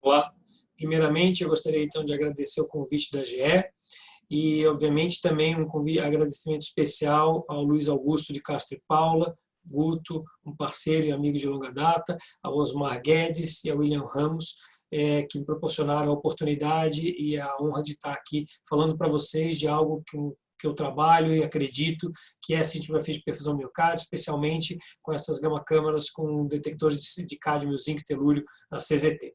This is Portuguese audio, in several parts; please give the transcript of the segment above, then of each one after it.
Olá, primeiramente eu gostaria então de agradecer o convite da GE e obviamente também agradecimento especial ao Luiz Augusto de Castro e Paula, Guto, um parceiro e amigo de longa data, ao Osmar Guedes e ao William Ramos, que me proporcionaram a oportunidade e a honra de estar aqui falando para vocês de algo que eu trabalho e acredito, que é a cintilografia de perfusão miocárdio, especialmente com essas gama-câmaras com detectores de cádmio, zinco e telúrio na CZT.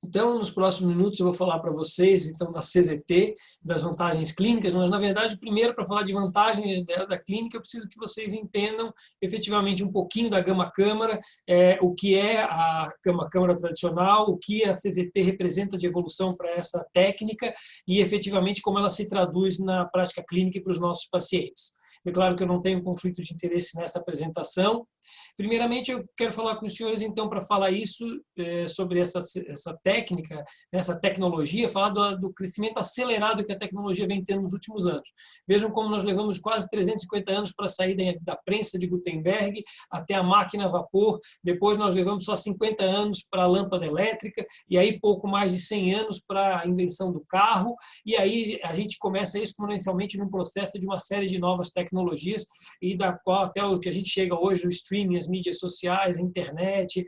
Então, nos próximos minutos eu vou falar para vocês então da CZT, das vantagens clínicas, mas na verdade, primeiro para falar de vantagens da clínica, eu preciso que vocês entendam efetivamente um pouquinho da gama-câmara, o que é a gama-câmara tradicional, o que a CZT representa de evolução para essa técnica e efetivamente como ela se traduz na prática clínica e para os nossos pacientes. É claro que eu não tenho conflito de interesse nessa apresentação. Primeiramente, eu quero falar com os senhores, então, para falar isso, sobre essa técnica, essa tecnologia, falar do crescimento acelerado que a tecnologia vem tendo nos últimos anos. Vejam como nós levamos quase 350 anos para sair da prensa de Gutenberg até a máquina a vapor, depois nós levamos só 50 anos para a lâmpada elétrica, e aí pouco mais de 100 anos para a invenção do carro, e aí a gente começa exponencialmente num processo de uma série de novas tecnologias, e da qual até o que a gente chega hoje, o streaming, as mídias sociais, a internet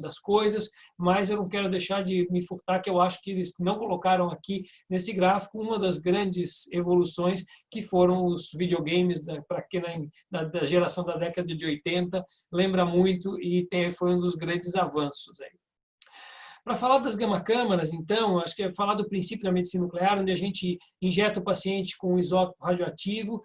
das coisas, mas eu não quero deixar de me furtar que eu acho que eles não colocaram aqui nesse gráfico uma das grandes evoluções que foram os videogames para quem da geração da década de 80, lembra muito e foi um dos grandes avanços aí. Para falar das gama-câmaras, então, acho que é falar do princípio da medicina nuclear, onde a gente injeta o paciente com um isótopo radioativo,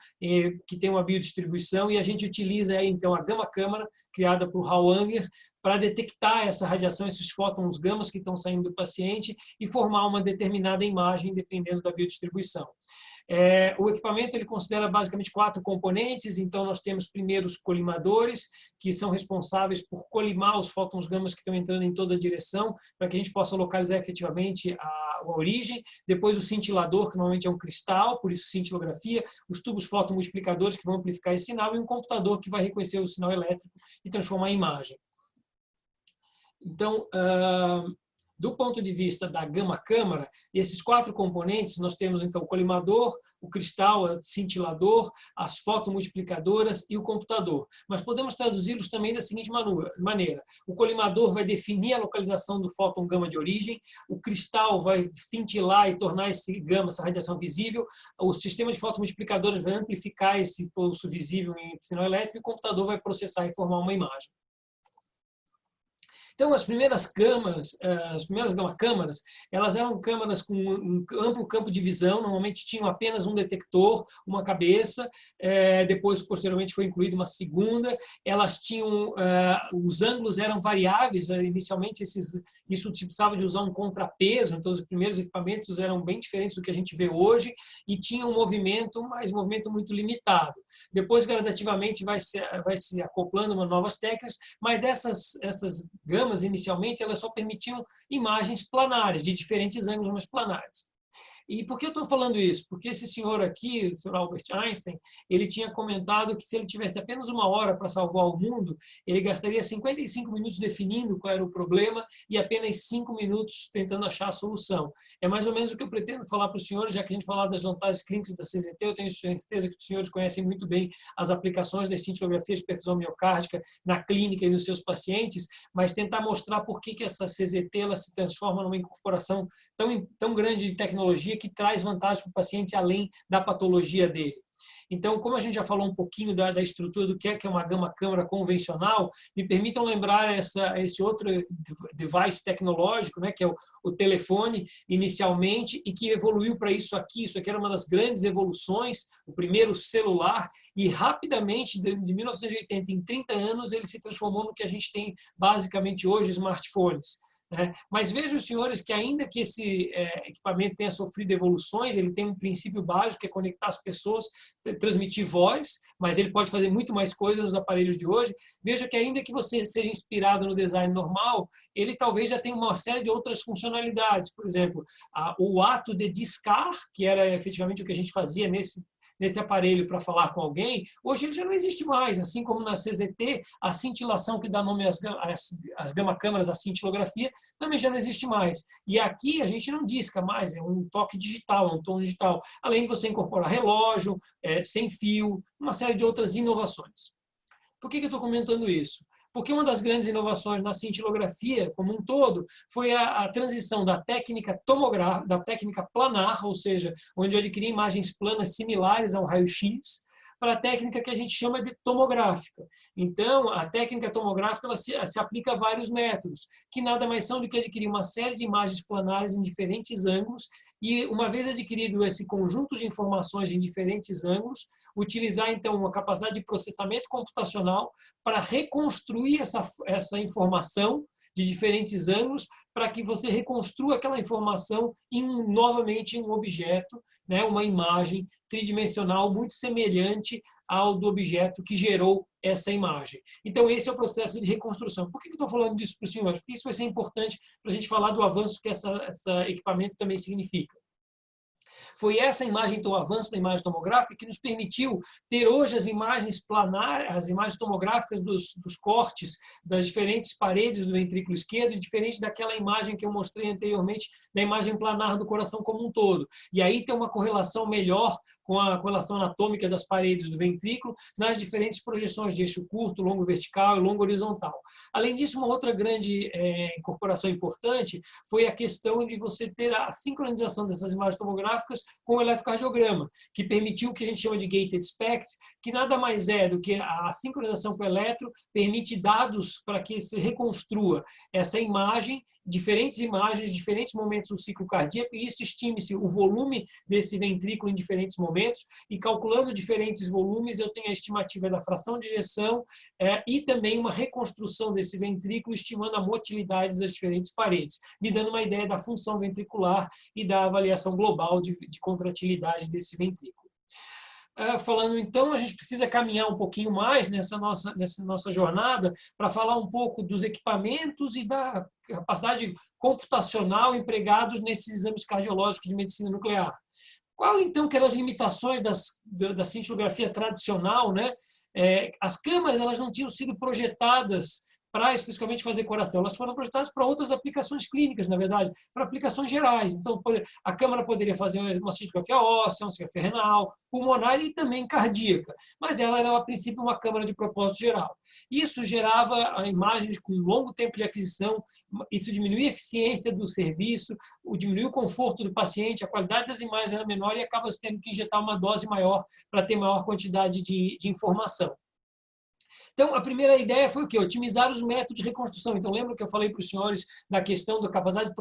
que tem uma biodistribuição, e a gente utiliza, então, a gama-câmara, criada por Hal Anger, para detectar essa radiação, esses fótons gamas que estão saindo do paciente e formar uma determinada imagem, dependendo da biodistribuição. O equipamento ele considera basicamente 4 componentes, então nós temos primeiro os colimadores, que são responsáveis por colimar os fótons gamas que estão entrando em toda a direção, para que a gente possa localizar efetivamente a origem. Depois o cintilador, que normalmente é um cristal, por isso cintilografia, os tubos fotomultiplicadores que vão amplificar esse sinal e um computador que vai reconhecer o sinal elétrico e transformar em imagem. Então, do ponto de vista da gama-câmara, esses 4 componentes, nós temos então o colimador, o cristal, o cintilador, as fotomultiplicadoras e o computador. Mas podemos traduzi-los também da seguinte maneira. O colimador vai definir a localização do fóton gama de origem, o cristal vai cintilar e tornar esse gama, essa radiação visível, o sistema de fotomultiplicadoras vai amplificar esse pulso visível em sinal elétrico e o computador vai processar e formar uma imagem. Então, as primeiras gama-câmaras, elas eram câmaras com um amplo campo de visão, normalmente tinham apenas um detector, uma cabeça, depois, posteriormente, foi incluída uma segunda, elas tinham, os ângulos eram variáveis, inicialmente isso precisava de usar um contrapeso, então os primeiros equipamentos eram bem diferentes do que a gente vê hoje, e tinha um movimento, mas movimento muito limitado. Depois, gradativamente, vai se acoplando a novas técnicas, mas essas gamas, inicialmente, elas só permitiam imagens planares, de diferentes ângulos, mas planares. E por que eu estou falando isso? Porque esse senhor aqui, o senhor Albert Einstein, ele tinha comentado que se ele tivesse apenas 1 hora para salvar o mundo, ele gastaria 55 minutos definindo qual era o problema e apenas 5 minutos tentando achar a solução. É mais ou menos o que eu pretendo falar para os senhores, já que a gente falar das vantagens clínicas da CZT, eu tenho certeza que os senhores conhecem muito bem as aplicações das cintilografias de perfusão miocárdica na clínica e nos seus pacientes, mas tentar mostrar por que essa CZT ela se transforma numa incorporação tão grande de tecnologia que traz vantagem para o paciente além da patologia dele. Então, como a gente já falou um pouquinho da estrutura do que é uma gama-câmara convencional, me permitam lembrar esse outro device tecnológico, né, que é o telefone, inicialmente, e que evoluiu para isso aqui. Isso aqui era uma das grandes evoluções, o primeiro celular, e rapidamente, de 1980 em 30 anos, ele se transformou no que a gente tem basicamente hoje, smartphones. Mas vejam, senhores, que ainda que esse equipamento tenha sofrido evoluções, ele tem um princípio básico que é conectar as pessoas, transmitir voz, mas ele pode fazer muito mais coisas nos aparelhos de hoje. Veja que ainda que você seja inspirado no design normal, ele talvez já tenha uma série de outras funcionalidades. Por exemplo, o ato de discar, que era efetivamente o que a gente fazia nesse aparelho para falar com alguém, hoje ele já não existe mais. Assim como na CZT, a cintilação que dá nome às gama-câmaras, a cintilografia, também já não existe mais. E aqui a gente não disca mais, é um toque digital, é um tom digital. Além de você incorporar relógio, sem fio, uma série de outras inovações. Por que eu estou comentando isso? Porque uma das grandes inovações na cintilografia como um todo foi a transição da técnica tomográfica, da técnica planar, ou seja, onde eu adquiri imagens planas similares ao raio-x, para a técnica que a gente chama de tomográfica. Então, a técnica tomográfica ela se aplica a vários métodos, que nada mais são do que adquirir uma série de imagens planares em diferentes ângulos e, uma vez adquirido esse conjunto de informações em diferentes ângulos, utilizar, então, uma capacidade de processamento computacional para reconstruir essa informação de diferentes ângulos para que você reconstrua aquela informação novamente em um objeto, né, uma imagem tridimensional muito semelhante ao do objeto que gerou essa imagem. Então, esse é o processo de reconstrução. Por que eu estou falando disso para os senhores? Porque isso vai ser importante para a gente falar do avanço que esse equipamento também significa. Foi essa imagem, então, o avanço da imagem tomográfica que nos permitiu ter hoje as imagens planares, as imagens tomográficas dos cortes das diferentes paredes do ventrículo esquerdo, diferente daquela imagem que eu mostrei anteriormente, da imagem planar do coração como um todo. E aí tem uma correlação melhor com a correlação anatômica das paredes do ventrículo nas diferentes projeções de eixo curto, longo vertical e longo horizontal. Além disso, uma outra grande incorporação importante foi a questão de você ter a sincronização dessas imagens tomográficas com o eletrocardiograma, que permitiu o que a gente chama de gated SPECT, que nada mais é do que a sincronização com o eletro permite dados para que se reconstrua essa imagem, diferentes momentos do ciclo cardíaco, e isso estime-se o volume desse ventrículo em diferentes momentos, e calculando diferentes volumes, eu tenho a estimativa da fração de ejeção e também uma reconstrução desse ventrículo, estimando a motilidade das diferentes paredes, me dando uma ideia da função ventricular e da avaliação global de contratilidade desse ventrículo. Falando então, a gente precisa caminhar um pouquinho mais nessa nossa jornada para falar um pouco dos equipamentos e da capacidade computacional empregados nesses exames cardiológicos de medicina nuclear. Qual, então, que eram as limitações da cintilografia tradicional, né? As câmaras elas não tinham sido projetadas para especificamente fazer coração, elas foram projetadas para outras aplicações clínicas, na verdade, para aplicações gerais. Então, a câmara poderia fazer uma cintilografia óssea, uma cintilografia renal, pulmonar e também cardíaca, mas ela era, a princípio, uma câmara de propósito geral. Isso gerava imagens com longo tempo de aquisição, isso diminuía a eficiência do serviço, diminuía o conforto do paciente, a qualidade das imagens era menor e acaba tendo que injetar uma dose maior para ter maior quantidade de informação. Então, a primeira ideia foi o quê? Otimizar os métodos de reconstrução. Então, lembra que eu falei para os senhores da questão da capacidade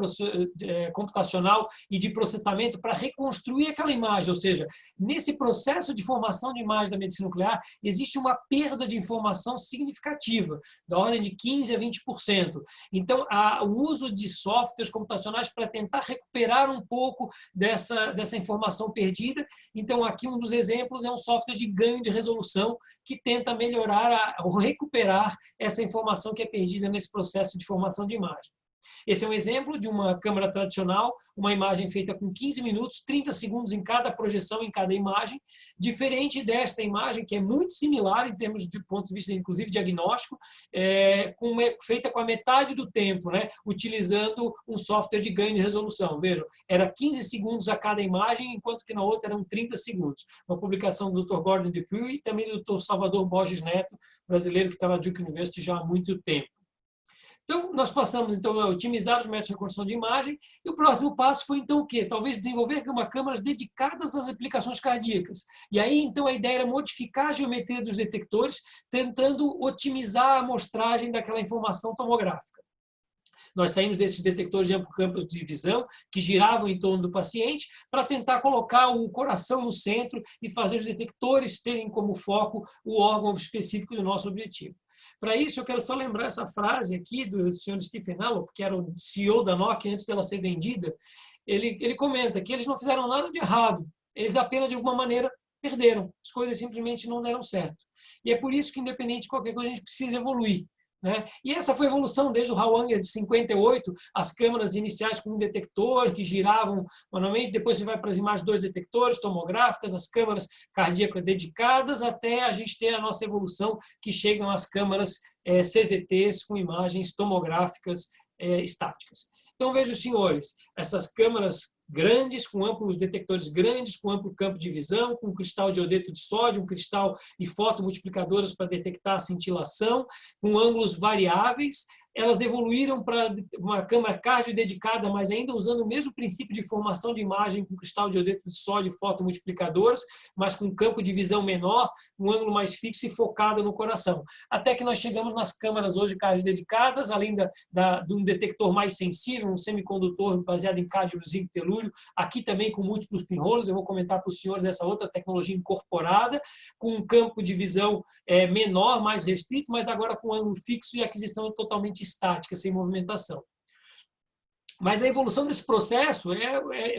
computacional e de processamento para reconstruir aquela imagem, ou seja, nesse processo de formação de imagem da medicina nuclear, existe uma perda de informação significativa, da ordem de 15% a 20%. Então, o uso de softwares computacionais para tentar recuperar um pouco dessa informação perdida. Então, aqui um dos exemplos é um software de ganho de resolução que tenta melhorar ou recuperar essa informação que é perdida nesse processo de formação de imagem. Esse é um exemplo de uma câmera tradicional, uma imagem feita com 15 minutos, 30 segundos em cada projeção, em cada imagem, diferente desta imagem, que é muito similar em termos de ponto de vista, inclusive, diagnóstico, feita com a metade do tempo, né, utilizando um software de ganho de resolução. Vejam, era 15 segundos a cada imagem, enquanto que na outra eram 30 segundos. Uma publicação do Dr. Gordon Dupuy e também do Dr. Salvador Borges Neto, brasileiro que está na Duke University já há muito tempo. Então, nós passamos então, a otimizar os métodos de reconstrução de imagem e o próximo passo foi então o quê? Talvez desenvolver câmaras dedicadas às aplicações cardíacas. E aí, então, a ideia era modificar a geometria dos detectores, tentando otimizar a amostragem daquela informação tomográfica. Nós saímos desses detectores de amplo campo de visão, que giravam em torno do paciente, para tentar colocar o coração no centro e fazer os detectores terem como foco o órgão específico do nosso objetivo. Para isso, eu quero só lembrar essa frase aqui do senhor Stephen Elop, que era o CEO da Nokia antes dela ser vendida. Ele comenta que eles não fizeram nada de errado, eles apenas, de alguma maneira, perderam. As coisas simplesmente não deram certo. E é por isso que, independente de qualquer coisa, a gente precisa evoluir. né? E essa foi a evolução desde o Hauanger de 58, as câmeras iniciais com um detector que giravam manualmente, depois você vai para as imagens 2 detectores tomográficas, as câmeras cardíacas dedicadas, até a gente ter a nossa evolução que chegam às câmeras CZTs com imagens tomográficas estáticas. Então, vejo, senhores, essas câmeras grandes, com amplos detectores grandes, com amplo campo de visão, com cristal de iodeto de sódio, um cristal e fotomultiplicadoras para detectar a cintilação, com ângulos variáveis. Elas evoluíram para uma câmera cardio dedicada, mas ainda usando o mesmo princípio de formação de imagem com cristal de iodeto de sódio e fotomultiplicadoras, mas com campo de visão menor, um ângulo mais fixo e focado no coração. Até que nós chegamos nas câmeras hoje cardio dedicadas, além de um detector mais sensível, um semicondutor baseado em cádmio, zinco, telúrio, aqui também com múltiplos pinholes, eu vou comentar para os senhores essa outra tecnologia incorporada, com um campo de visão menor, mais restrito, mas agora com ângulo fixo e aquisição totalmente estática, sem movimentação. Mas a evolução desse processo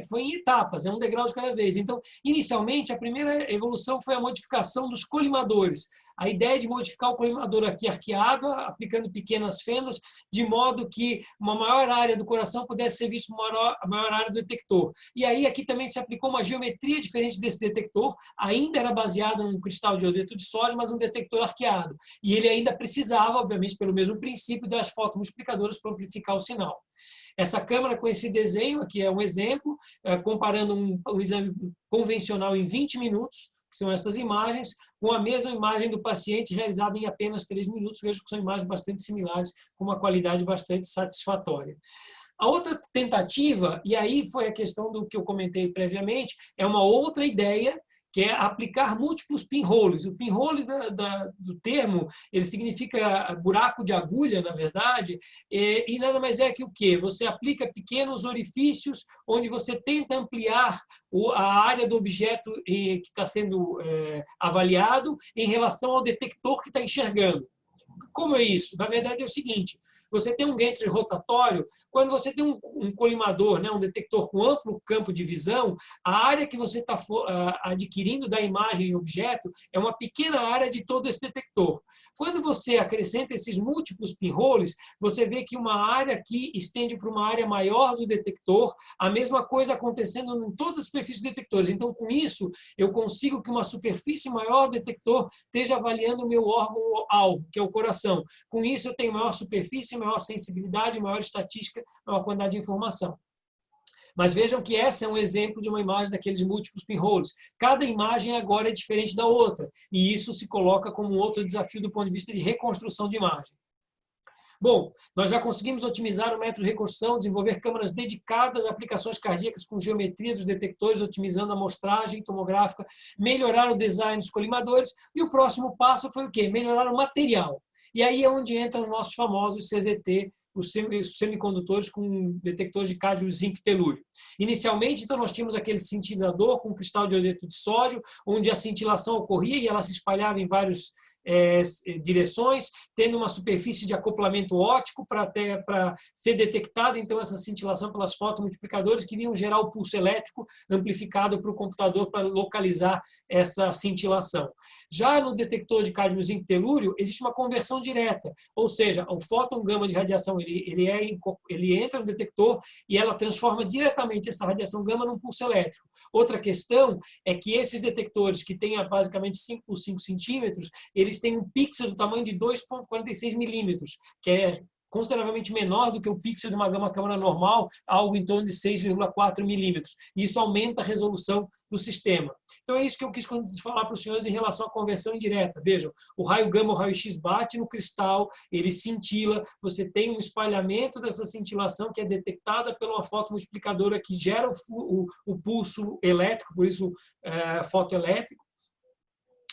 foi em etapas, é um degrau de cada vez. Então, inicialmente, a primeira evolução foi a modificação dos colimadores. A ideia de modificar o colimador aqui arqueado, aplicando pequenas fendas, de modo que uma maior área do coração pudesse ser vista a maior área do detector. E aí aqui também se aplicou uma geometria diferente desse detector, ainda era baseado num cristal de iodeto de sódio, mas um detector arqueado. E ele ainda precisava, obviamente, pelo mesmo princípio, das fotomultiplicadoras para amplificar o sinal. Essa câmera com esse desenho, aqui é um exemplo, comparando um exame convencional em 20 minutos, que são essas imagens, com a mesma imagem do paciente realizada em apenas 3 minutos. Vejo que são imagens bastante similares, com uma qualidade bastante satisfatória. A outra tentativa, e aí foi a questão do que eu comentei previamente, é uma outra ideia, que é aplicar múltiplos pinholes. O pinhole do termo, ele significa buraco de agulha, na verdade, e nada mais é que o quê? Você aplica pequenos orifícios onde você tenta ampliar a área do objeto que está sendo avaliado em relação ao detector que está enxergando. Como é isso? Na verdade é o seguinte, você tem um gantry rotatório, quando você tem um colimador, né, um detector com amplo campo de visão, a área que você está adquirindo da imagem e objeto é uma pequena área de todo esse detector. Quando você acrescenta esses múltiplos pinholes, você vê que uma área aqui estende para uma área maior do detector, a mesma coisa acontecendo em todas as superfícies detectores. Então, com isso, eu consigo que uma superfície maior do detector esteja avaliando o meu órgão-alvo, que é o coração. Com isso, eu tenho maior superfície, maior sensibilidade, maior estatística, maior quantidade de informação. Mas vejam que esse é um exemplo de uma imagem daqueles múltiplos pinholes. Cada imagem agora é diferente da outra, e isso se coloca como outro desafio do ponto de vista de reconstrução de imagem. Bom, nós já conseguimos otimizar o método de reconstrução, desenvolver câmeras dedicadas a aplicações cardíacas com geometria dos detectores, otimizando a amostragem tomográfica, melhorar o design dos colimadores, e o próximo passo foi o quê? Melhorar o material. E aí é onde entram os nossos famosos CZT, os semicondutores com detectores de cádmio, zinco e telúrio. Inicialmente, então, nós tínhamos aquele cintilador com cristal de iodeto de sódio, onde a cintilação ocorria e ela se espalhava em vários direções, tendo uma superfície de acoplamento óptico para ser detectada, então, essa cintilação pelas fotomultiplicadores que iriam gerar o pulso elétrico amplificado para o computador para localizar essa cintilação. Já no detector de cádmio, zinco e telúrio, existe uma conversão direta, ou seja, o fóton gama de radiação ele entra no detector e ela transforma diretamente essa radiação gama num pulso elétrico. Outra questão é que esses detectores que têm basicamente 5 por 5 centímetros, eles têm um pixel do tamanho de 2,46 milímetros, que é consideravelmente menor do que o pixel de uma gama-câmara normal, algo em torno de 6,4 milímetros. E isso aumenta a resolução do sistema. Então é isso que eu quis falar para os senhores em relação à conversão indireta. Vejam, o raio gama, o raio-x bate no cristal, ele cintila, você tem um espalhamento dessa cintilação que é detectada pela uma fotomultiplicadora que gera o pulso elétrico, por isso fotoelétrico.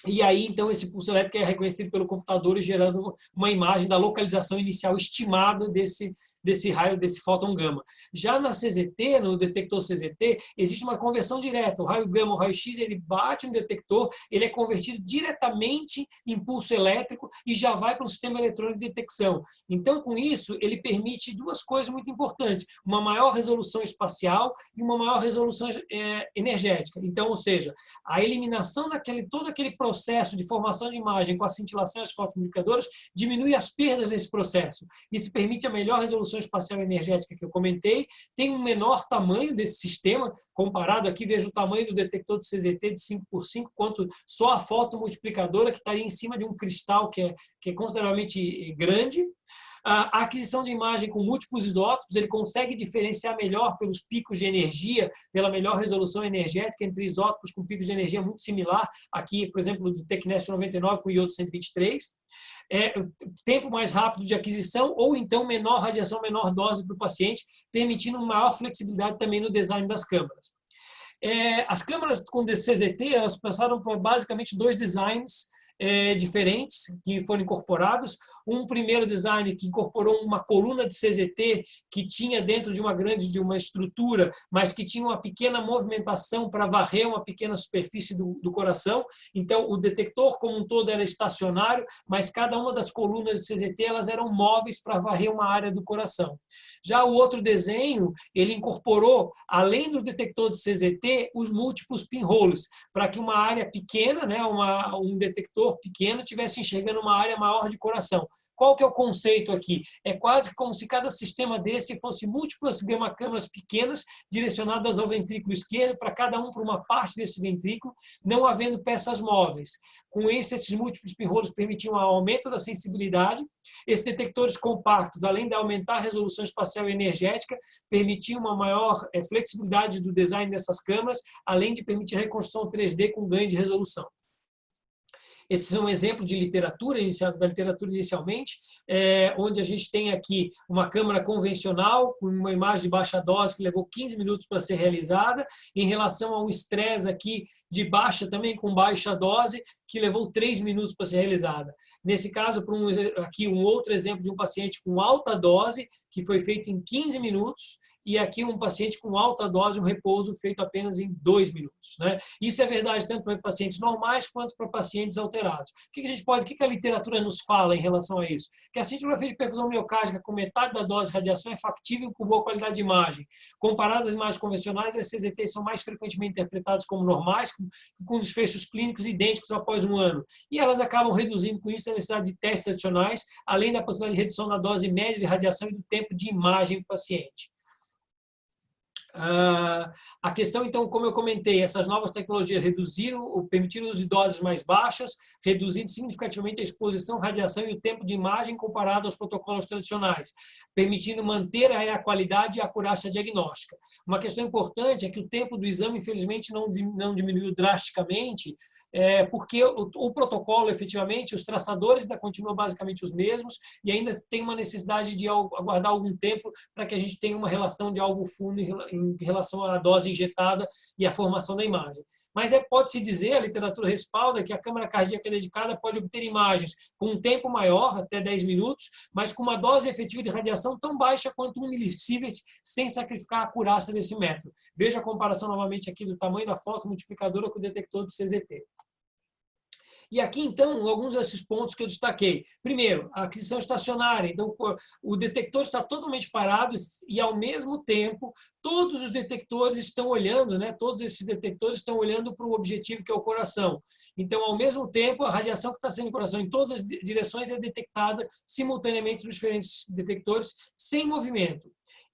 E aí, então, esse pulso elétrico é reconhecido pelo computador e gerando uma imagem da localização inicial estimada desse desse raio, desse fóton gama. Já na CZT, no detector CZT, existe uma conversão direta. O raio gama, o raio X, ele bate no detector, ele é convertido diretamente em impulso elétrico e já vai para um sistema eletrônico de detecção. Então, com isso, ele permite duas coisas muito importantes: uma maior resolução espacial e uma maior resolução energética. Então, ou seja, a eliminação todo aquele processo de formação de imagem com a cintilação e as fotomultiplicadoras diminui as perdas desse processo. Isso permite a melhor resolução espacial e energética que eu comentei, tem um menor tamanho desse sistema, comparado aqui, veja o tamanho do detector de CZT de 5x5, quanto só a fotomultiplicadora, que estaria em cima de um cristal que é consideravelmente grande. A aquisição de imagem com múltiplos isótopos, ele consegue diferenciar melhor pelos picos de energia, pela melhor resolução energética entre isótopos com picos de energia muito similar, aqui, por exemplo, do Tecnest 99 com o iodo 123. Tempo mais rápido de aquisição ou então menor radiação, menor dose para o paciente, permitindo maior flexibilidade também no design das câmaras. As câmaras com CZT, elas passaram por basicamente dois designs diferentes que foram incorporados. Um primeiro design que incorporou uma coluna de CZT que tinha dentro de uma estrutura, mas que tinha uma pequena movimentação para varrer uma pequena superfície do coração. Então, o detector como um todo era estacionário, mas cada uma das colunas de CZT elas eram móveis para varrer uma área do coração. Já o outro desenho, ele incorporou, além do detector de CZT, os múltiplos pinholes, para que uma área pequena, né, um detector pequeno, estivesse enxergando uma área maior de coração. Qual que é o conceito aqui? É quase como se cada sistema desse fosse múltiplas gamma-câmaras pequenas direcionadas ao ventrículo esquerdo, para cada um para uma parte desse ventrículo, não havendo peças móveis. Com isso, esses múltiplos pinholes permitiam um aumento da sensibilidade. Esses detectores compactos, além de aumentar a resolução espacial e energética, permitiam uma maior flexibilidade do design dessas câmaras, além de permitir a reconstrução 3D com ganho de resolução. Esse é um exemplo de literatura, da literatura inicialmente, onde a gente tem aqui uma câmara convencional, com uma imagem de baixa dose que levou 15 minutos para ser realizada, em relação a um estresse aqui de baixa, também com baixa dose, que levou 3 minutos para ser realizada. Nesse caso, aqui um outro exemplo de um paciente com alta dose, que foi feito em 15 minutos, e aqui um paciente com alta dose, um repouso feito apenas em 2 minutos. Né? Isso é verdade tanto para pacientes normais quanto para pacientes alterados. O que a literatura nos fala em relação a isso? Que a cintilografia de perfusão miocárdica com metade da dose de radiação é factível com boa qualidade de imagem. Comparado às imagens convencionais, as CZTs são mais frequentemente interpretadas como normais, com desfechos clínicos idênticos após um ano. E elas acabam reduzindo com isso a necessidade de testes adicionais, além da possibilidade de redução da dose média de radiação e do tempo de imagem do paciente. A questão, então, como eu comentei, essas novas tecnologias permitiram o uso de doses mais baixas, reduzindo significativamente a exposição, radiação e o tempo de imagem comparado aos protocolos tradicionais, permitindo manter a qualidade e a acurácia diagnóstica. Uma questão importante é que o tempo do exame, infelizmente, não diminuiu drasticamente, porque o protocolo, efetivamente, os traçadores ainda continuam basicamente os mesmos e ainda tem uma necessidade de aguardar algum tempo para que a gente tenha uma relação de alvo-fundo em relação à dose injetada e à formação da imagem. Mas pode-se dizer, a literatura respalda, que a câmara cardíaca dedicada pode obter imagens com um tempo maior, até 10 minutos, mas com uma dose efetiva de radiação tão baixa quanto 1 milisievert, sem sacrificar a acurácia desse método. Veja a comparação novamente aqui do tamanho da fotomultiplicadora com o detector de CZT. E aqui, então, alguns desses pontos que eu destaquei. Primeiro, a aquisição estacionária. Então, o detector está totalmente parado e, ao mesmo tempo, todos os detectores estão olhando, né? Todos esses detectores estão olhando para o objetivo que é o coração. Então, ao mesmo tempo, a radiação que está saindo do coração em todas as direções é detectada simultaneamente nos diferentes detectores, sem movimento.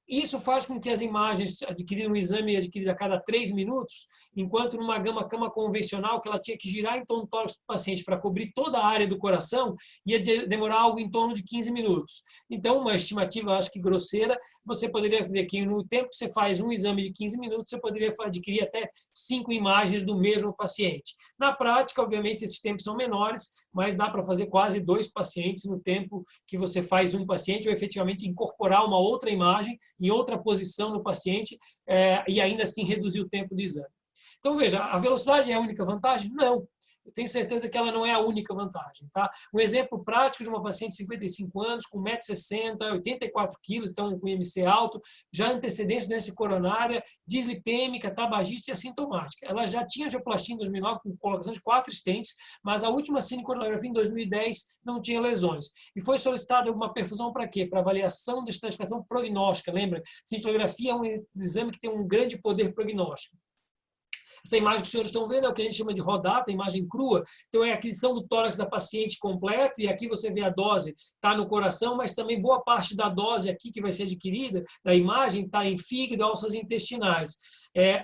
Isso faz com que as imagens adquiridas no exame adquirido a cada 3 minutos, enquanto numa gama-cama convencional, que ela tinha que girar em torno do tórax do paciente para cobrir toda a área do coração, ia demorar algo em torno de 15 minutos. Então, uma estimativa, acho que grosseira, você poderia dizer que no tempo que você faz um exame de 15 minutos, você poderia adquirir até 5 imagens do mesmo paciente. Na prática, obviamente, esses tempos são menores, mas dá para fazer quase 2 pacientes no tempo que você faz um paciente, ou efetivamente incorporar uma outra imagem em outra posição no paciente e ainda assim reduzir o tempo do exame. Então, veja, a velocidade é a única vantagem? Não. eu tenho certeza que ela não é a única vantagem. Tá? Um exemplo prático de uma paciente de 55 anos, com 1,60 m, 84 kg, então com IMC alto, já antecedência de doença coronária, dislipêmica, tabagista e assintomática. Ela já tinha angioplastia em 2009 com colocação de 4 stents, mas a última cinecoronariografia em 2010 não tinha lesões. E foi solicitada uma perfusão para quê? Para avaliação de estratificação prognóstica. Lembra? Cintilografia é um exame que tem um grande poder prognóstico. Essa imagem que os senhores estão vendo é o que a gente chama de rodata, imagem crua. Então, é a aquisição do tórax da paciente completo, e aqui você vê a dose, está no coração, mas também boa parte da dose aqui que vai ser adquirida, da imagem, está em fígado, alças intestinais.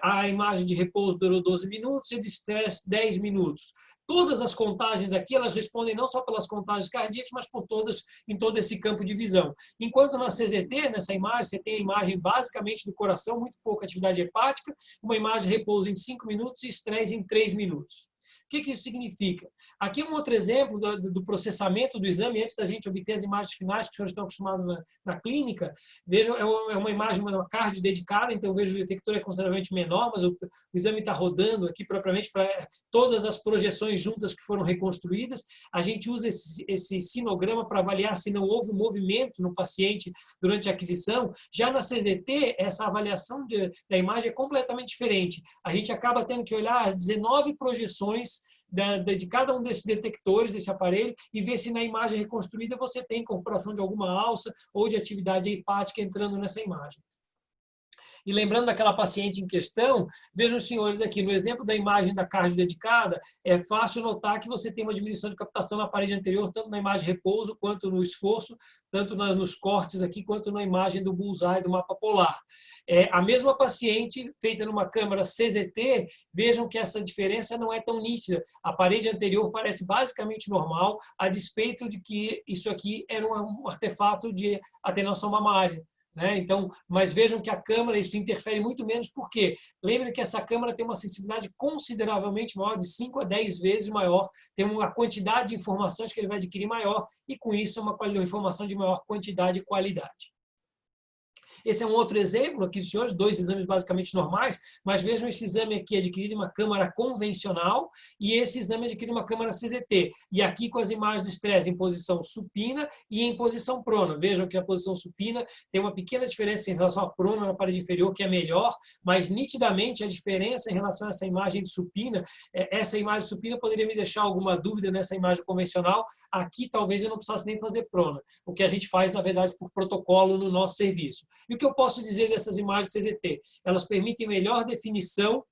A imagem de repouso durou 12 minutos e de estresse 10 minutos. Todas as contagens aqui, elas respondem não só pelas contagens cardíacas, mas por todas, em todo esse campo de visão. Enquanto na CZT, nessa imagem, você tem a imagem basicamente do coração, muito pouca atividade hepática, uma imagem de repouso em 5 minutos e estresse em 3 minutos. O que isso significa? Aqui um outro exemplo do processamento do exame, antes da gente obter as imagens finais que os senhores estão acostumados na clínica. Vejam, é uma imagem, uma cardio dedicada, então vejo o detector é consideravelmente menor, mas o exame está rodando aqui propriamente para todas as projeções juntas que foram reconstruídas. A gente usa esse sinograma para avaliar se não houve movimento no paciente durante a aquisição. Já na CZT, essa avaliação da imagem é completamente diferente. A gente acaba tendo que olhar as 19 projeções de cada um desses detectores, desse aparelho, e ver se na imagem reconstruída você tem incorporação de alguma alça ou de atividade hepática entrando nessa imagem. E lembrando daquela paciente em questão, vejam os senhores aqui, no exemplo da imagem da cardio dedicada, é fácil notar que você tem uma diminuição de captação na parede anterior, tanto na imagem de repouso, quanto no esforço, tanto nos cortes aqui, quanto na imagem do bullseye do mapa polar. A mesma paciente, feita numa câmara CZT, vejam que essa diferença não é tão nítida. A parede anterior parece basicamente normal, a despeito de que isso aqui era um artefato de atenuação mamária. Então, mas vejam que a câmara, isso interfere muito menos, porque lembrem que essa câmara tem uma sensibilidade consideravelmente maior, de 5 a 10 vezes maior, tem uma quantidade de informações que ele vai adquirir maior, e com isso uma informação de maior quantidade e qualidade. Esse é um outro exemplo aqui, senhores, 2 exames basicamente normais, mas vejam esse exame aqui adquirido em uma câmara convencional e esse exame adquirido em uma câmara CZT. E aqui com as imagens de estresse em posição supina e em posição prona. Vejam que a posição supina tem uma pequena diferença em relação à prona na parede inferior, que é melhor, mas nitidamente a diferença em relação a essa imagem de supina, essa imagem supina poderia me deixar alguma dúvida nessa imagem convencional. Aqui talvez eu não precisasse nem fazer prona, o que a gente faz, na verdade, por protocolo no nosso serviço. E o que eu posso dizer dessas imagens CZT? Elas permitem melhor definição,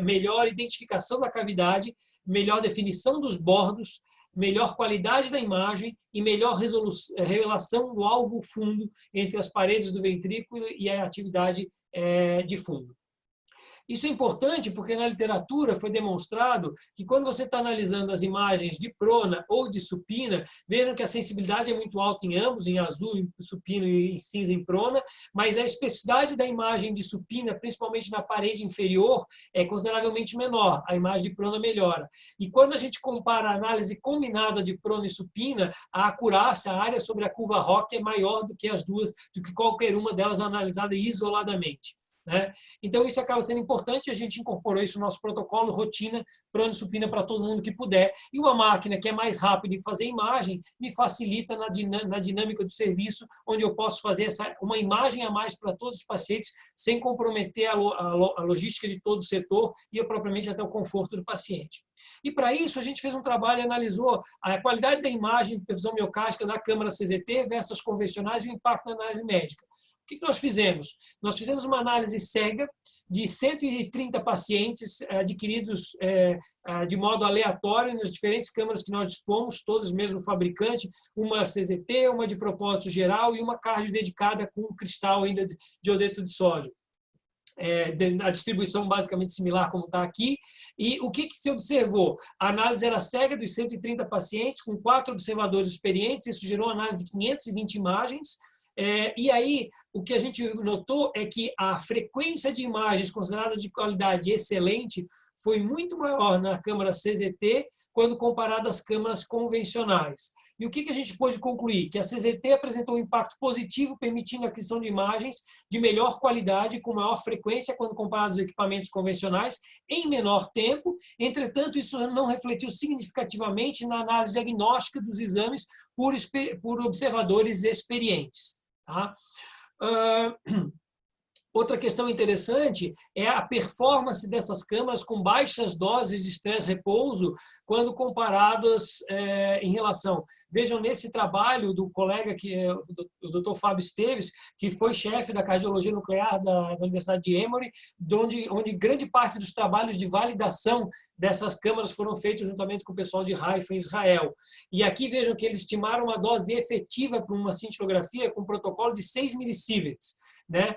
melhor identificação da cavidade, melhor definição dos bordos, melhor qualidade da imagem e melhor revelação do alvo fundo entre as paredes do ventrículo e a atividade de fundo. Isso é importante porque na literatura foi demonstrado que quando você está analisando as imagens de prona ou de supina, vejam que a sensibilidade é muito alta em ambos, em azul em supino e em cinza em prona, mas a especificidade da imagem de supina, principalmente na parede inferior, é consideravelmente menor. A imagem de prona melhora. E quando a gente compara a análise combinada de prona e supina, a acurácia, a área sobre a curva ROC é maior do que as duas, do que qualquer uma delas analisada isoladamente. Então, isso acaba sendo importante, a gente incorporou isso no nosso protocolo, rotina, prona e supina para todo mundo que puder. E uma máquina que é mais rápida em fazer imagem, me facilita na dinâmica do serviço, onde eu posso fazer uma imagem a mais para todos os pacientes, sem comprometer a logística de todo o setor e propriamente até o conforto do paciente. E para isso, a gente fez um trabalho e analisou a qualidade da imagem de perfusão miocárdica da câmara CZT versus as convencionais e o impacto na análise médica. O que nós fizemos? Nós fizemos uma análise cega de 130 pacientes adquiridos de modo aleatório nas diferentes câmaras que nós dispomos, todos mesmo fabricante, uma CZT, uma de propósito geral e uma cardio dedicada com cristal ainda de iodeto de sódio. A distribuição basicamente similar como está aqui. E o que se observou? A análise era cega dos 130 pacientes, com 4 observadores experientes, isso gerou uma análise de 520 imagens. E aí, o que a gente notou é que a frequência de imagens considerada de qualidade excelente foi muito maior na câmara CZT quando comparada às câmaras convencionais. E o que a gente pôde concluir? Que a CZT apresentou um impacto positivo, permitindo a aquisição de imagens de melhor qualidade, com maior frequência, quando comparados aos equipamentos convencionais, em menor tempo. Entretanto, isso não refletiu significativamente na análise diagnóstica dos exames por observadores experientes. Tá? Outra questão interessante é a performance dessas câmaras com baixas doses de estresse-repouso quando comparadas em relação. Vejam nesse trabalho do colega, que é o Dr. Fábio Esteves, que foi chefe da cardiologia nuclear da Universidade de Emory, onde grande parte dos trabalhos de validação dessas câmaras foram feitos juntamente com o pessoal de Haifa, em Israel. E aqui vejam que eles estimaram uma dose efetiva para uma cintilografia com um protocolo de 6 millisieverts. Né?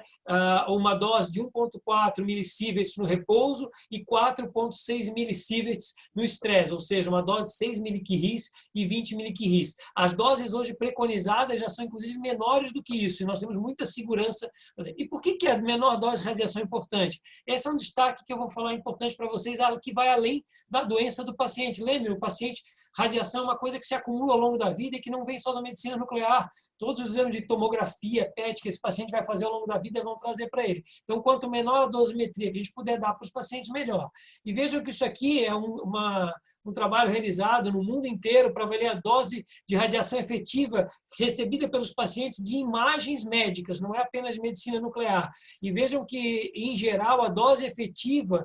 Uma dose de 1,4 millisieverts no repouso e 4,6 millisieverts no estresse, ou seja, uma dose de 6 miliquirris e 20 miliquirris. As doses hoje preconizadas já são, inclusive, menores do que isso, e nós temos muita segurança. E por que a menor dose de radiação é importante? Esse é um destaque que eu vou falar importante para vocês, que vai além da doença do paciente. Lembre, o paciente, radiação é uma coisa que se acumula ao longo da vida e que não vem só da medicina nuclear. Todos os exames de tomografia, PET, que esse paciente vai fazer ao longo da vida, vão trazer para ele. Então, quanto menor a dosimetria que a gente puder dar para os pacientes, melhor. E vejam que isso aqui é um trabalho realizado no mundo inteiro para avaliar a dose de radiação efetiva recebida pelos pacientes de imagens médicas, não é apenas de medicina nuclear. E vejam que, em geral, a dose efetiva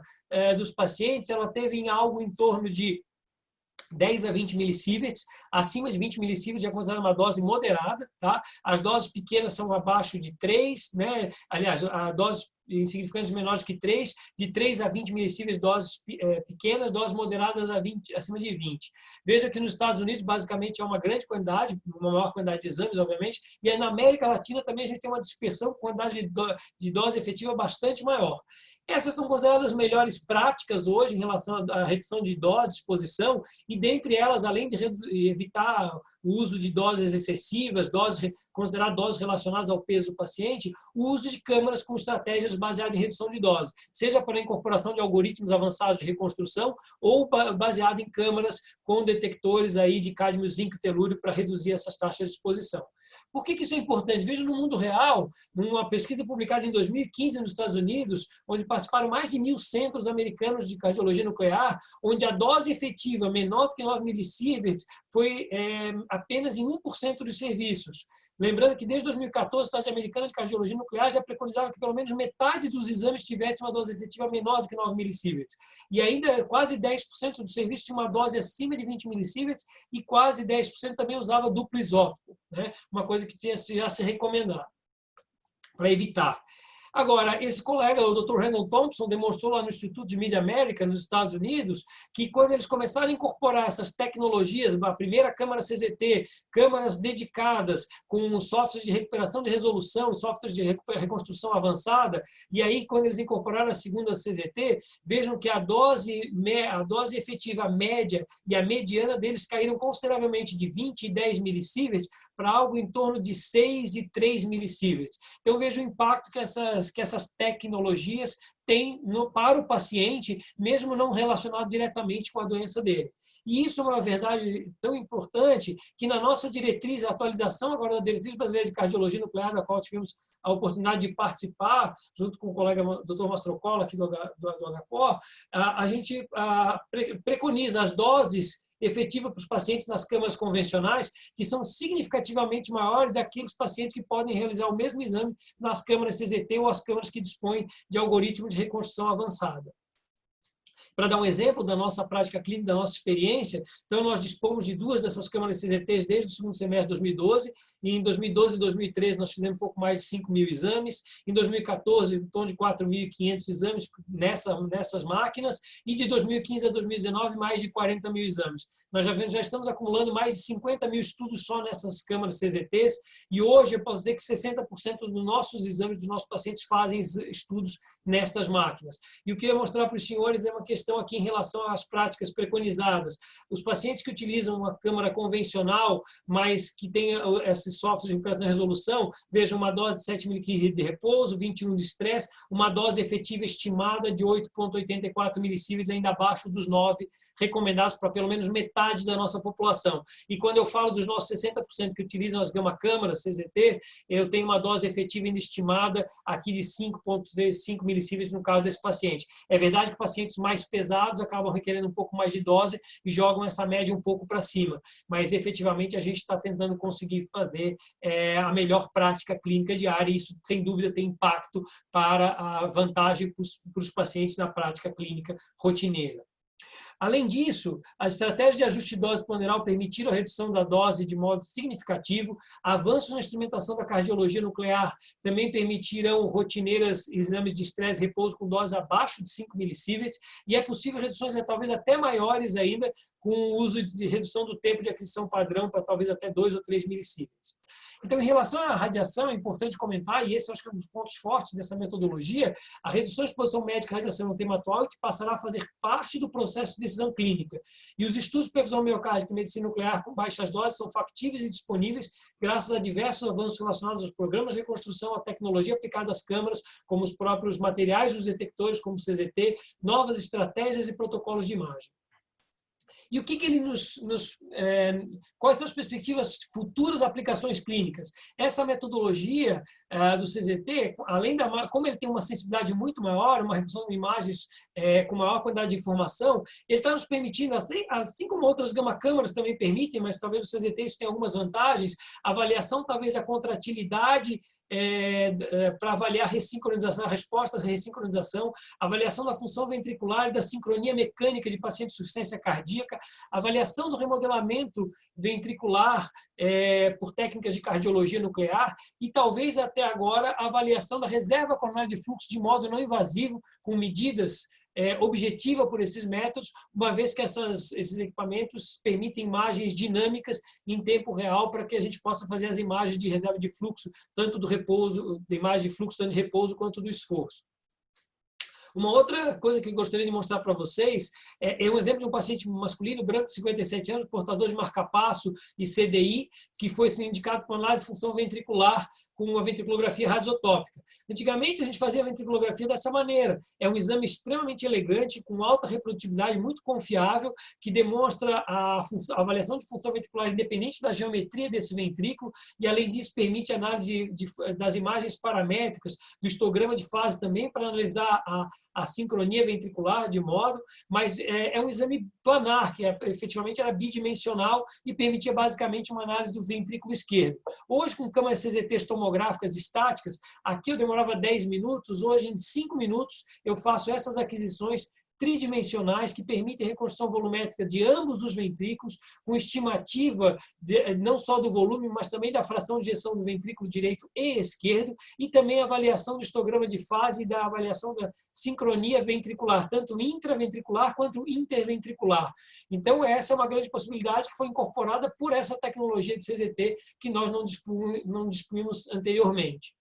dos pacientes, ela teve em algo em torno de 10 a 20 millisieverts, acima de 20 millisieverts já considerada uma dose moderada, tá? As doses pequenas são abaixo de 3, né? Aliás, a doses insignificantes menores que 3, de 3 a 20 millisieverts doses pequenas, doses moderadas acima de 20. Veja que nos Estados Unidos, basicamente, é uma grande quantidade, uma maior quantidade de exames, obviamente, e aí na América Latina também a gente tem uma dispersão com quantidade de dose efetiva bastante maior. Essas são consideradas as melhores práticas hoje em relação à redução de dose, de exposição, e dentre elas, além de evitar o uso de doses excessivas, considerar doses relacionadas ao peso do paciente, o uso de câmaras com estratégias baseadas em redução de dose, seja para a incorporação de algoritmos avançados de reconstrução ou baseado em câmaras com detectores aí de cádmio, zinco e telúrio para reduzir essas taxas de exposição. Por que isso é importante? Veja no mundo real, numa pesquisa publicada em 2015 nos Estados Unidos, onde participaram mais de 1.000 centros americanos de cardiologia nuclear, onde a dose efetiva menor do que 9 millisieverts foi apenas em 1% dos serviços. Lembrando que desde 2014, a Sociedade Americana de Cardiologia Nuclear já preconizava que pelo menos metade dos exames tivesse uma dose efetiva menor do que 9 millisieverts. E ainda quase 10% do serviço tinha uma dose acima de 20 millisieverts e quase 10% também usava duplo isótopo, né? Uma coisa que tinha já se recomendado para evitar. Agora, esse colega, o Dr. Randall Thompson, demonstrou lá no Instituto de Mid-America, nos Estados Unidos, que quando eles começaram a incorporar essas tecnologias, a primeira câmara CZT, câmaras dedicadas com softwares de recuperação de resolução, softwares de reconstrução avançada, e aí quando eles incorporaram a segunda CZT, vejam que a dose efetiva média e a mediana deles caíram consideravelmente de 20 e 10 millisieverts para algo em torno de 6 e 3 millisieverts. Então, vejo o impacto que essas tecnologias têm para o paciente, mesmo não relacionado diretamente com a doença dele. E isso é uma verdade tão importante que na nossa diretriz, a atualização agora da Diretriz Brasileira de Cardiologia Nuclear, da qual tivemos a oportunidade de participar, junto com o colega Dr. Mastrocola, aqui do HCOR, a gente preconiza as doses efetiva para os pacientes nas câmaras convencionais, que são significativamente maiores daqueles pacientes que podem realizar o mesmo exame nas câmaras CZT ou as câmaras que dispõem de algoritmos de reconstrução avançada. Para dar um exemplo da nossa prática clínica, da nossa experiência, então nós dispomos de 2 dessas câmaras CZTs desde o segundo semestre de 2012, e em 2012 e 2013 nós fizemos um pouco mais de 5.000 exames, em 2014 em torno de 4.500 exames nessas máquinas, e de 2015 a 2019 mais de 40.000 exames. Nós já estamos acumulando mais de 50.000 estudos só nessas câmaras CZTs, e hoje eu posso dizer que 60% dos nossos exames dos nossos pacientes fazem estudos nestas máquinas. E o que eu ia mostrar para os senhores é uma questão questão aqui em relação às práticas preconizadas. Os pacientes que utilizam uma câmara convencional, mas que tem esses softwares de recuperação e resolução, vejam uma dose de 7 mg de repouso, 21 de estresse, uma dose efetiva estimada de 8,84 milisievert, ainda abaixo dos 9 recomendados para pelo menos metade da nossa população. E quando eu falo dos nossos 60% que utilizam as gama-câmaras, CZT, eu tenho uma dose efetiva ainda estimada aqui de 5,5 milisievert no caso desse paciente. É verdade que pacientes mais pesados acabam requerendo um pouco mais de dose e jogam essa média um pouco para cima, mas efetivamente a gente está tentando conseguir fazer a melhor prática clínica diária e isso, sem dúvida, tem impacto para a vantagem para os pacientes na prática clínica rotineira. Além disso, as estratégias de ajuste de dose ponderal permitiram a redução da dose de modo significativo. Avanços na instrumentação da cardiologia nuclear também permitirão rotineiras exames de estresse e repouso com dose abaixo de 5 milisievert e é possível reduções talvez até maiores ainda com o uso de redução do tempo de aquisição padrão para talvez até 2 ou 3 milisievert. Então, em relação à radiação, é importante comentar, e esse eu acho que é um dos pontos fortes dessa metodologia, a redução de exposição médica à radiação no tema atual é que passará a fazer parte do processo de decisão clínica. E os estudos de perfusão miocárdica e medicina nuclear com baixas doses são factíveis e disponíveis graças a diversos avanços relacionados aos programas de reconstrução, à tecnologia aplicada às câmaras, como os próprios materiais dos detectores, como o CZT, novas estratégias e protocolos de imagem. E o que ele quais são as perspectivas futuras aplicações clínicas? Essa metodologia do CZT, além como ele tem uma sensibilidade muito maior, uma redução de imagens com maior quantidade de informação, ele está nos permitindo, assim como outras gama-câmaras também permitem, mas talvez o CZT isso tenha algumas vantagens, avaliação talvez da contratilidade para avaliar ressincronização, respostas à ressincronização, avaliação da função ventricular e da sincronia mecânica de pacientes de insuficiência cardíaca, avaliação do remodelamento ventricular por técnicas de cardiologia nuclear e talvez até agora a avaliação da reserva coronária de fluxo de modo não invasivo com medidas objetiva por esses métodos, uma vez que esses equipamentos permitem imagens dinâmicas em tempo real para que a gente possa fazer as imagens de reserva de fluxo, tanto do repouso, da imagem de fluxo tanto de repouso quanto do esforço. Uma outra coisa que eu gostaria de mostrar para vocês é um exemplo de um paciente masculino, branco, de 57 anos, portador de marcapasso e CDI, que foi indicado por análise de função ventricular com uma ventriculografia radiotópica. Antigamente, a gente fazia a ventriculografia dessa maneira. É um exame extremamente elegante, com alta reprodutibilidade, muito confiável, que demonstra a avaliação de função ventricular independente da geometria desse ventrículo e, além disso, permite análise das imagens paramétricas, do histograma de fase também, para analisar a sincronia ventricular de modo, mas é um exame planar, que efetivamente era bidimensional e permitia basicamente uma análise do ventrículo esquerdo. Hoje, com câmeras CZT tomográficas estáticas, aqui eu demorava 10 minutos, hoje em 5 minutos eu faço essas aquisições tridimensionais que permitem a reconstrução volumétrica de ambos os ventrículos, com estimativa não só do volume, mas também da fração de ejeção do ventrículo direito e esquerdo, e também a avaliação do histograma de fase e da avaliação da sincronia ventricular, tanto intraventricular quanto interventricular. Então, essa é uma grande possibilidade que foi incorporada por essa tecnologia de CZT que nós não dispunhamos anteriormente.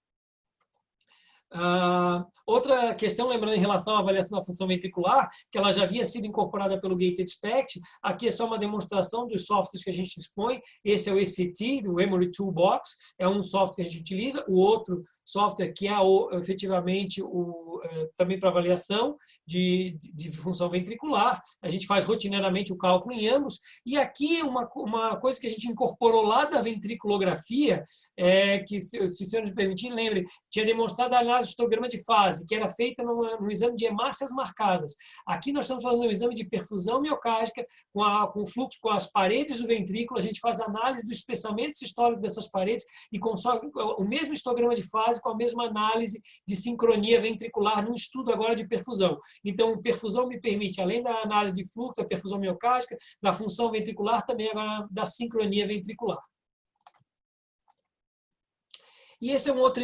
Outra questão, lembrando em relação à avaliação da função ventricular, que ela já havia sido incorporada pelo Gated SPECT, aqui é só uma demonstração dos softwares que a gente dispõe. Esse é o ECT, do Emory Toolbox, é um software que a gente utiliza. O outro software que é efetivamente também para avaliação de função ventricular. A gente faz rotineiramente o cálculo em ambos. E aqui uma coisa que a gente incorporou lá da ventriculografia, que, se o senhor nos permitir, lembre, tinha demonstrado a análise de histograma de fase, que era feita no exame de hemácias marcadas. Aqui nós estamos falando de um exame de perfusão miocárdica, com fluxo com as paredes do ventrículo, a gente faz análise do espessamento sistólico dessas paredes e consome o mesmo histograma de fase com a mesma análise de sincronia ventricular num estudo agora de perfusão. Então, perfusão me permite, além da análise de fluxo, da perfusão miocárdica, da função ventricular, também agora da sincronia ventricular. E esse é um outro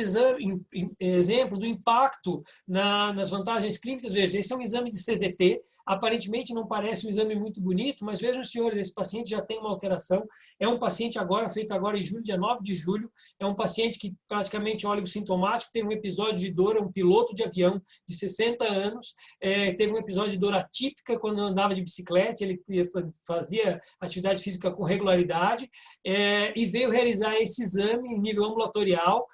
exemplo do impacto nas vantagens clínicas. Veja, esse é um exame de CZT, aparentemente não parece um exame muito bonito, mas vejam, senhores, esse paciente já tem uma alteração, é um paciente feito agora em julho, dia 9 de julho, é um paciente que praticamente sintomático, teve um episódio de dor, é um piloto de avião de 60 anos, teve um episódio de dor atípica quando andava de bicicleta, ele fazia atividade física com regularidade, e veio realizar esse exame em nível ambulatorial.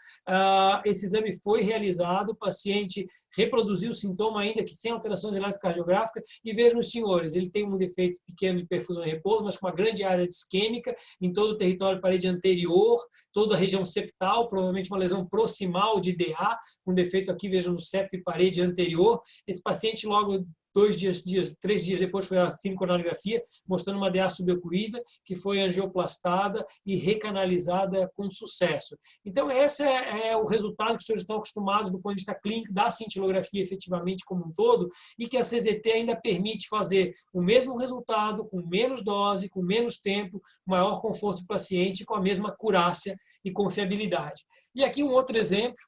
Esse exame foi realizado, o paciente reproduziu o sintoma ainda que sem alterações eletrocardiográficas, e vejam os senhores, ele tem um defeito pequeno de perfusão e repouso, mas com uma grande área de isquêmica em todo o território de parede anterior, toda a região septal, provavelmente uma lesão proximal de DA, um defeito aqui, vejam, no septo e parede anterior. Esse paciente logo 3 dias depois foi a cinecoronariografia, mostrando uma DA suboccluída, que foi angioplastada e recanalizada com sucesso. Então, esse é o resultado que os senhores estão acostumados do ponto de vista clínico da cintilografia efetivamente como um todo, e que a CZT ainda permite fazer o mesmo resultado, com menos dose, com menos tempo, maior conforto do paciente, com a mesma acurácia e confiabilidade. E aqui um outro exemplo,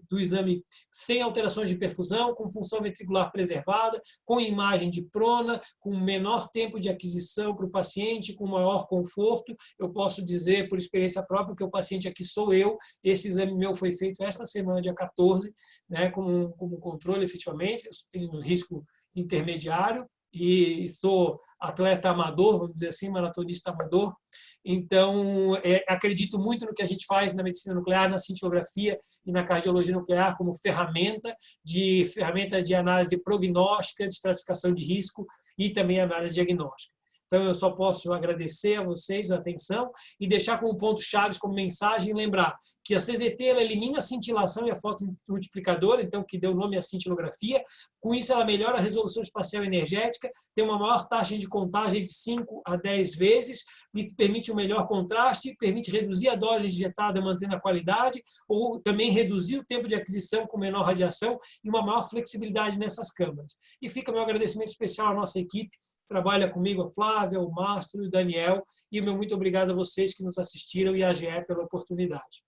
do exame sem alterações de perfusão, com função ventricular preservada, com imagem de prona, com menor tempo de aquisição para o paciente, com maior conforto. Eu posso dizer, por experiência própria, que o paciente aqui sou eu. Esse exame meu foi feito esta semana, dia 14, né, como controle, efetivamente. Eu tenho um risco intermediário e sou atleta amador, vamos dizer assim, maratonista amador. Então, acredito muito no que a gente faz na medicina nuclear, na cintilografia e na cardiologia nuclear como ferramenta de análise prognóstica, de estratificação de risco e também análise diagnóstica. Então, eu só posso agradecer a vocês a atenção e deixar como ponto-chave, como mensagem, lembrar que a CZT ela elimina a cintilação e a fotomultiplicadora, então, que deu nome à cintilografia. Com isso, ela melhora a resolução espacial energética, tem uma maior taxa de contagem de 5 a 10 vezes, isso permite um melhor contraste, permite reduzir a dose injetada, mantendo a qualidade, ou também reduzir o tempo de aquisição com menor radiação e uma maior flexibilidade nessas câmaras. E fica meu agradecimento especial à nossa equipe, trabalha comigo a Flávia, o Mastro e o Daniel, e meu muito obrigado a vocês que nos assistiram e à AGE pela oportunidade.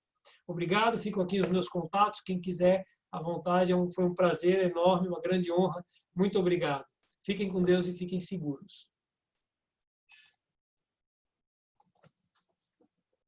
Obrigado, ficam aqui os meus contatos, quem quiser, à vontade, foi um prazer enorme, uma grande honra, muito obrigado. Fiquem com Deus e fiquem seguros.